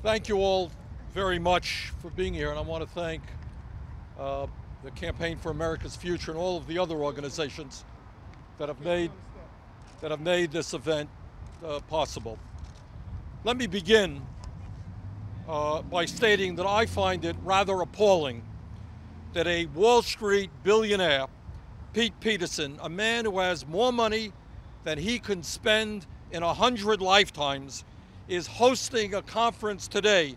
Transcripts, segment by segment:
Thank you all very much for being here, and I want to thank the Campaign for America's Future and all of the other organizations that have made this event possible. Let me begin by stating that I find it rather appalling that a Wall Street billionaire, Pete Peterson, a man who has more money than he can spend in 100 lifetimes, is hosting a conference today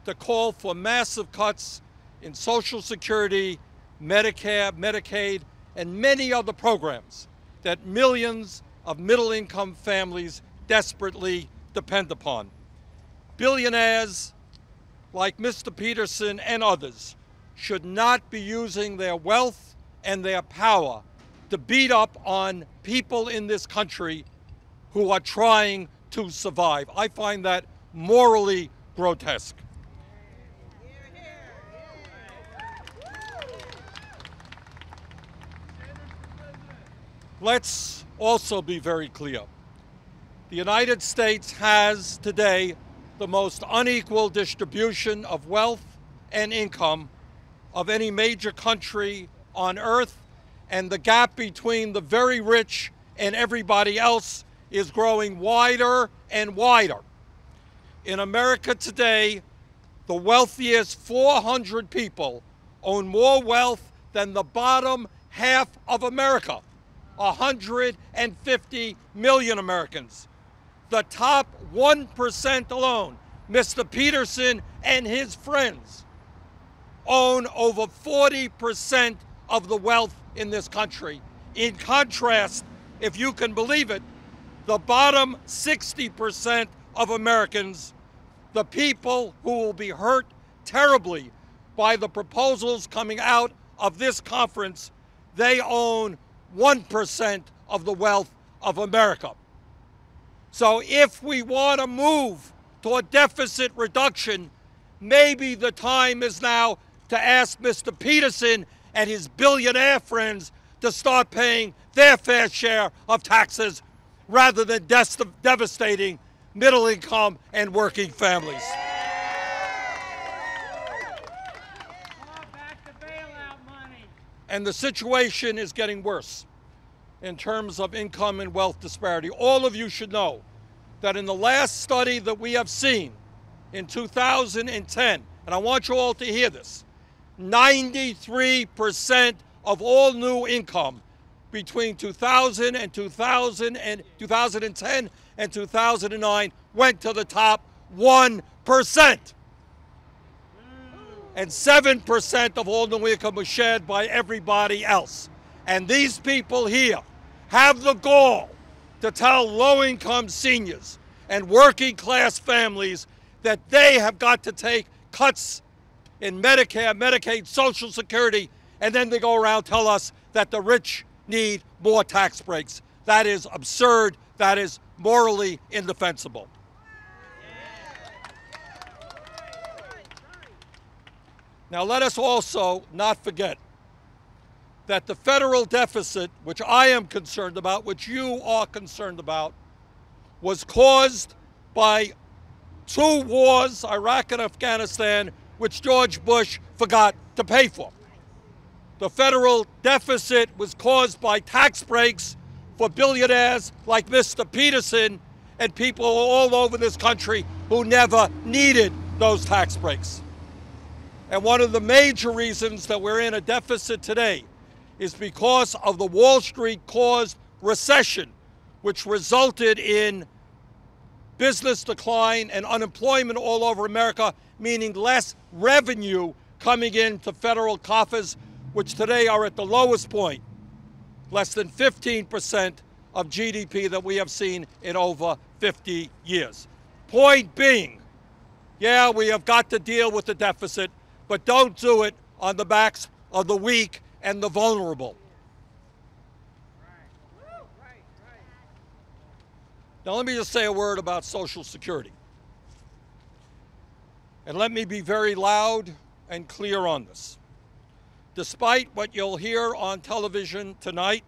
to call for massive cuts in Social Security, Medicare, Medicaid, and many other programs that millions of middle-income families desperately depend upon. Billionaires like Mr. Peterson and others should not be using their wealth and their power to beat up on people in this country who are trying to survive. I find that morally grotesque. Let's also be very clear. The United States has today the most unequal distribution of wealth and income of any major country on earth, and the gap between the very rich and everybody else is growing wider and wider. In America today, the wealthiest 400 people own more wealth than the bottom half of America, 150 million Americans. The top 1% alone, Mr. Peterson and his friends, own over 40% of the wealth in this country. In contrast, if you can believe it, the bottom 60% of Americans, the people who will be hurt terribly by the proposals coming out of this conference, they own 1% of the wealth of America. So if we want to move toward deficit reduction, maybe the time is now to ask Mr. Peterson and his billionaire friends to start paying their fair share of taxes rather than devastating middle-income and working families. Back to bailout money. And the situation is getting worse in terms of income and wealth disparity. All of you should know that in the last study that we have seen in 2010, and I want you all to hear this, 93% of all new income between 2000 and 2010 and 2009 went to the top 1%. And 7% of all new income was shared by everybody else. And these people here have the gall to tell low-income seniors and working-class families that they have got to take cuts in Medicare, Medicaid, Social Security, and then they go around tell us that the rich need more tax breaks. That is absurd. That is morally indefensible. Now let us also not forget that the federal deficit, which I am concerned about, which you are concerned about, was caused by two wars, Iraq and Afghanistan, which George Bush forgot to pay for. The federal deficit was caused by tax breaks for billionaires like Mr. Peterson and people all over this country who never needed those tax breaks. And one of the major reasons that we're in a deficit today is because of the Wall Street-caused recession, which resulted in business decline and unemployment all over America, meaning less revenue coming into federal coffers, which today are at the lowest point, less than 15% of GDP that we have seen in over 50 years. Point being, yeah, we have got to deal with the deficit, but don't do it on the backs of the weak and the vulnerable. Now let me just say a word about Social Security. And let me be very loud and clear on this. Despite what you'll hear on television tonight,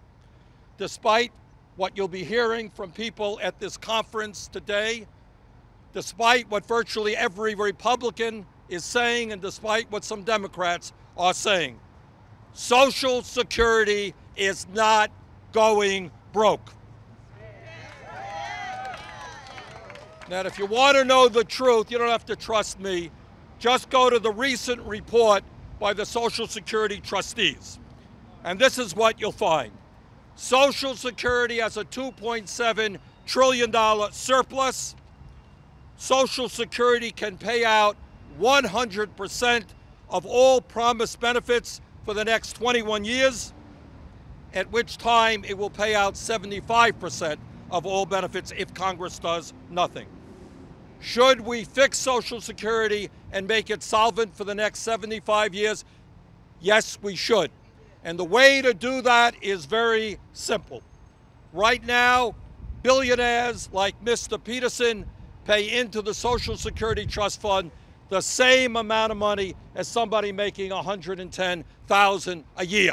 despite what you'll be hearing from people at this conference today, despite what virtually every Republican is saying and despite what some Democrats are saying, Social Security is not going broke. Now, if you want to know the truth, you don't have to trust me. Just go to the recent report by the Social Security trustees. And this is what you'll find. Social Security has a $2.7 trillion surplus. Social Security can pay out 100% of all promised benefits for the next 21 years, at which time it will pay out 75% of all benefits if Congress does nothing. Should we fix Social Security and make it solvent for the next 75 years? Yes, we should. And the way to do that is very simple. Right now, billionaires like Mr. Peterson pay into the Social Security Trust Fund the same amount of money as somebody making $110,000 a year.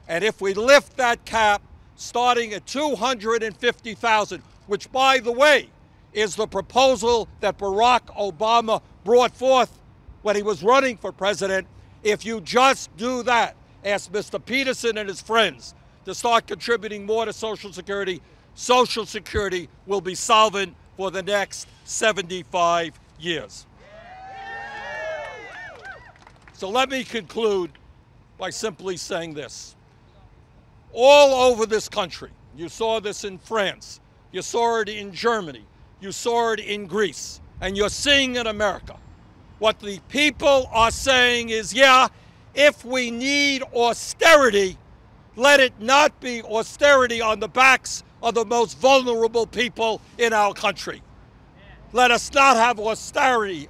And if we lift that cap starting at $250,000, which, by the way, is the proposal that Barack Obama brought forth when he was running for president, if you just do that, ask Mr. Peterson and his friends to start contributing more to Social Security will be solvent for the next 75 years. So let me conclude by simply saying this. All over this country, you saw this in France, you saw it in Germany, you saw it in Greece, and you're seeing it in America. What the people are saying is, yeah, if we need austerity, let it not be austerity on the backs of the most vulnerable people in our country. Let us not have austerity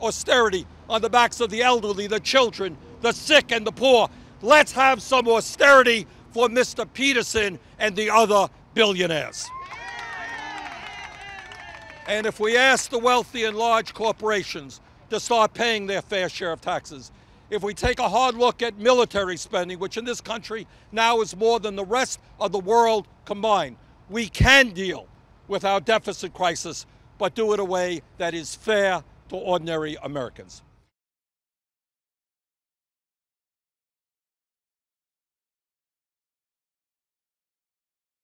on the backs of the elderly, the children, the sick, and the poor. Let's have some austerity for Mr. Peterson and the other billionaires. And if we ask the wealthy and large corporations to start paying their fair share of taxes, if we take a hard look at military spending, which in this country now is more than the rest of the world combined, we can deal with our deficit crisis, but do it in a way that is fair to ordinary Americans.